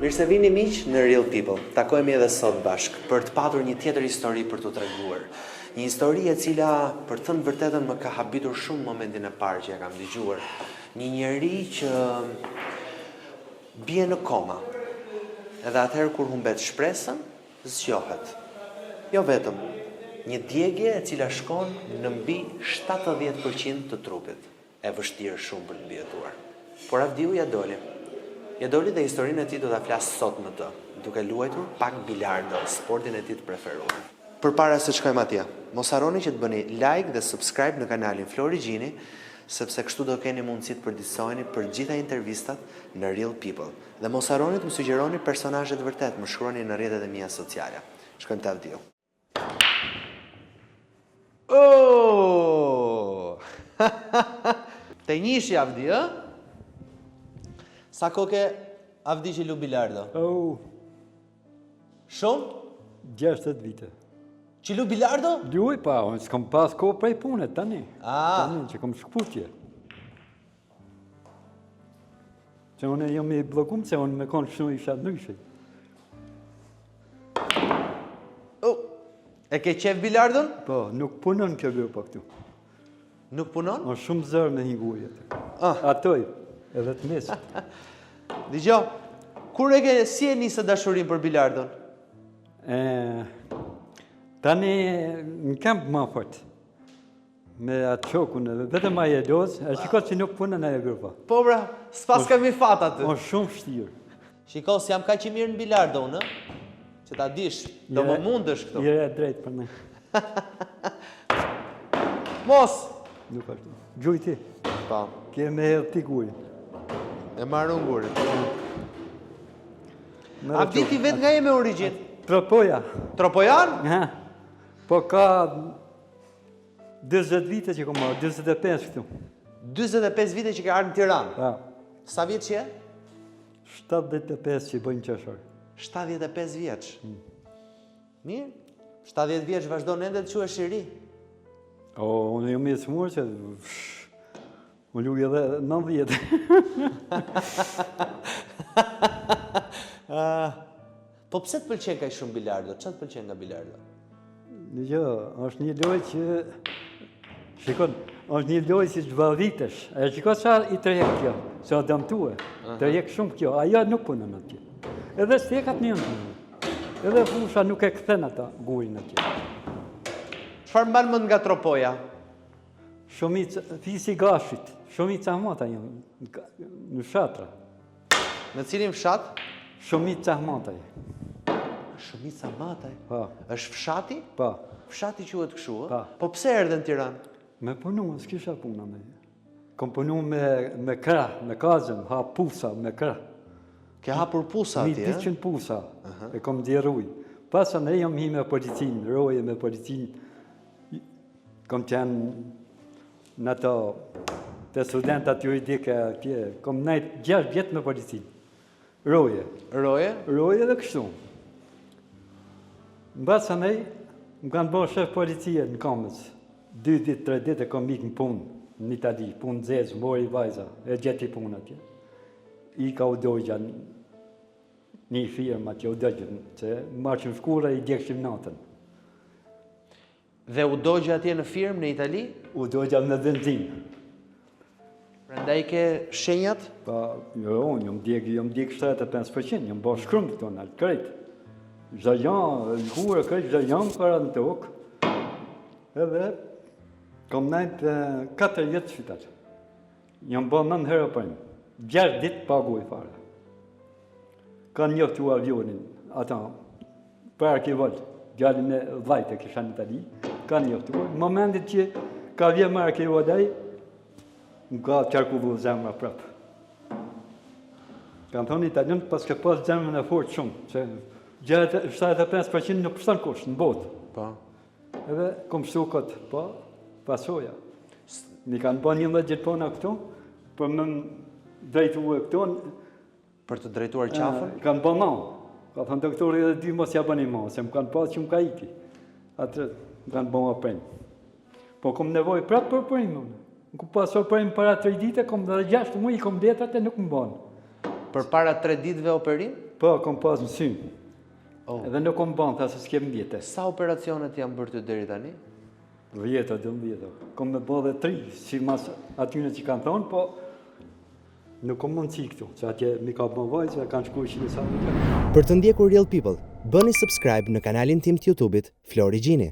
Mirë se vini miq në Real People. Takohemi edhe sot bashk për të patur një tjetër histori për t'u treguar. Një histori e cila, për të thënë vërtetën, më ka habitur shumë momentin e parë që e kam dëgjuar. Një njeri që bie në koma. Edhe atëherë kur humbet shpresën, zgjohet. Jo vetëm, një djegje e cila shkon në mbi 70% të trupit. E vështirë shumë për të mbijetuar. Por Avdiu ja doli. Ja doli dhe historinë e tij do ta flas sot me të, duke luajtur pak bilardo, sportin e tij të preferuar. Përpara se të shkojmë atje, mos harroni që të bëni like dhe subscribe në kanalin Flori Gjini, sepse kështu do keni mundësi të përdiqësoheni për gjitha intervistat në Real People. Dhe mos harroni të më sugjeroni personazhe të vërtet, më shkruani në rrjetet e mia sociale. Shkojmë te Avdiu. Oh! Te njishi Avdi, ë? Sa koke Avdi që lu bilardo? Oh, Shumë? 60 vite. Që lu bilardo? Luaj pa, unë s'kam pas kohë prej pune, tani. Tani, që kam shkputje. Që unë jam i blokum, se unë me konë shumë isha ndryshe. E ke qef bilardon? Po, nuk punon kjo bërë pa këtu. Nuk punon? Unë shumë zërë me hingujet. Atoj, edhe të mesë. Dëgjo, kur e ke si e nisë dashurin për bilardon? Tani në kamp ma fort. Me atë qokun, vetëm aje dozë, e shiko që nuk punën aje grupa. Po bra, s'pas kam i fat aty. Unë shumë shtirë. Shiko, si jam ka që mirë në bilardo, në? Që ta dish, do më mundësh këto. Jere drejt për ne. Mos! Nuk ashtu. Gjuj ti. Pa. Ke me hedhë ti gujë. E marrë unë gurit. Avdi ti vetë nga e me origin? Tropoja. Tropojan? Po ka 20 vite që kom marrë, 25 këtu. 25 vite që ke ardhur në Tiranë? Pa. Sa vjeç që je? 75 që bëjnë qeshor. 75 vjeç. Mirë. 70 vjeç vazhdon ende të quhesh i ri. O, unë jam i smur që unë luj edhe 90. Po pse të pëlqen kaq shumë bilardo? Çfarë të pëlqen nga bilardo? Jo, është një lojë që shikon, është një lojë si të vallitesh. E shikon sa i tërheq kjo, sa dëmtue. Tërheq shumë kjo, ajo nuk punon atje. Edhe stekat një punon. Edhe fusha nuk e kthen ata gurin atje. Çfarë mban mend nga tropoja? Shumica fisi gashit, shumica mata janë në fshatra. Në cilin fshat? Shumica mata. Shumica mataj. Po. Është fshati? Po. Fshati quhet kështu, ë? Po. Po pse erdhën në Tiranë? Me punu, s'kisha puna me. Kom punu me krah, me kazëm, ha pusa me krah. Ke hapur pusa atje, ë? 200 pusa, e kom djeruj. Pasa ne jam hi me policinë, roje me policinë. Kom qenë në to, të studentat ju i dike atje, kom nejt 6 vjetë me policinë. Roje. Roje? Roje dhe kështu. Në basa nej, më kanë bërë shef policie në Kamës. 2 ditë, 3 ditë e kom ikë në punë në Itali, punë zezë, mori vajza, e gjeti punë atje. I ka u dojgja një firma që u dojgjën, që marqëm shkura i djekshim natën. Dhe u dojgja atje në firmë në Itali? U dojgja në benzinë. Prandaj ke shenjat? Pa, jo, unë jam djekë 75%, jam bërë shkrumë këto në krejtë. Gjda janë, në kurë krejtë, gjda janë para në tokë. Edhe, kom najtë 4 vjetë qytetë. Jam bërë 9 herë për një. 6 ditë paguaj fare. Kanë njoftu avionin, ata, për arkivot, gjallin e vajtë e kisha në Itali, kanë njoftu. Në momentit që ka vje më arkivodaj, më ka qarkullu zemra prapë. Kanë thonë Italianët pas ke pas zemrën e fort shumë, që 75% nuk pështon kush në botë. Po. Edhe kom shtu këtë, po, pasoja. Mi kanë bën 11 gjithpona këtu, për më drejtu e këtu. Për të drejtuar qafën? Kanë bën ma. Ka thënë doktori edhe 2 mos ja bëni ma, se më kanë pas që më ka iki. Atë më kanë bën ma prejmë. Po kom nevoj prapë për prejmë. Në ku pasoj prejmë para 3 dite, kom dhe 6 muaj, kom letrat e nuk më banë. Për para 3 ditëve operim? Po, kom pas në sy. Oh. Edhe nuk kom ban, tha se s'kem vjetë. Sa operacionet janë bërë ty deri tani? Vjetë, 12. Kom me bo dhe 3, si mas atyne që kanë thonë, po nuk kom mundësi këtu, që atje mi ka bën vajzë, që kanë shku i sa më. Për të ndjekur Real People, bëni subscribe në kanalin tim të YouTube-it Flori Gjini.